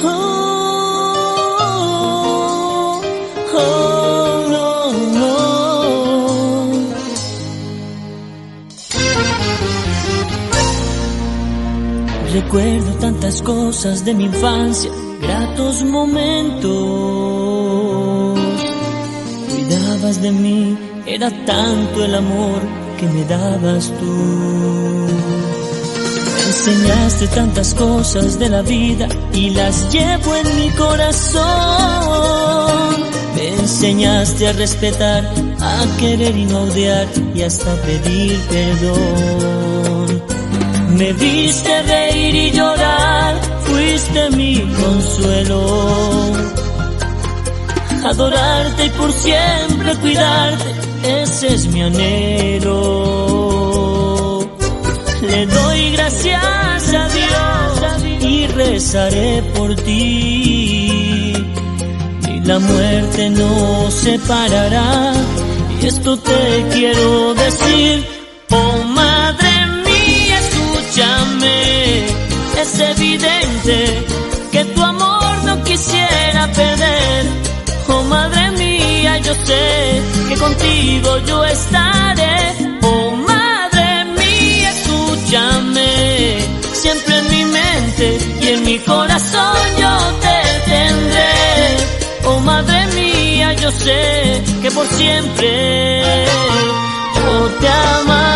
Oh, oh, oh, oh. Recuerdo tantas cosas de mi infancia, gratos momentos. Cuidabas de mí, era tanto el amor que me dabas tú. Me enseñaste tantas cosas de la vida y las llevo en mi corazón. Me enseñaste a respetar, a querer y no odiar y hasta pedir perdón. Me viste reír y llorar, fuiste mi consuelo. Adorarte y por siempre cuidarte, ese es mi anhelo. Le doy gracias a Dios y rezaré por ti. Y la muerte nos separará, y esto te quiero decir. Oh madre mía, escúchame, es evidente que tu amor no quisiera perder. Oh madre mía, yo sé que contigo yo estaré. Oh madre mía, escúchame, siempre en mi mente y en mi corazón yo te tendré. Oh madre mía, yo sé que por siempre yo te amaré.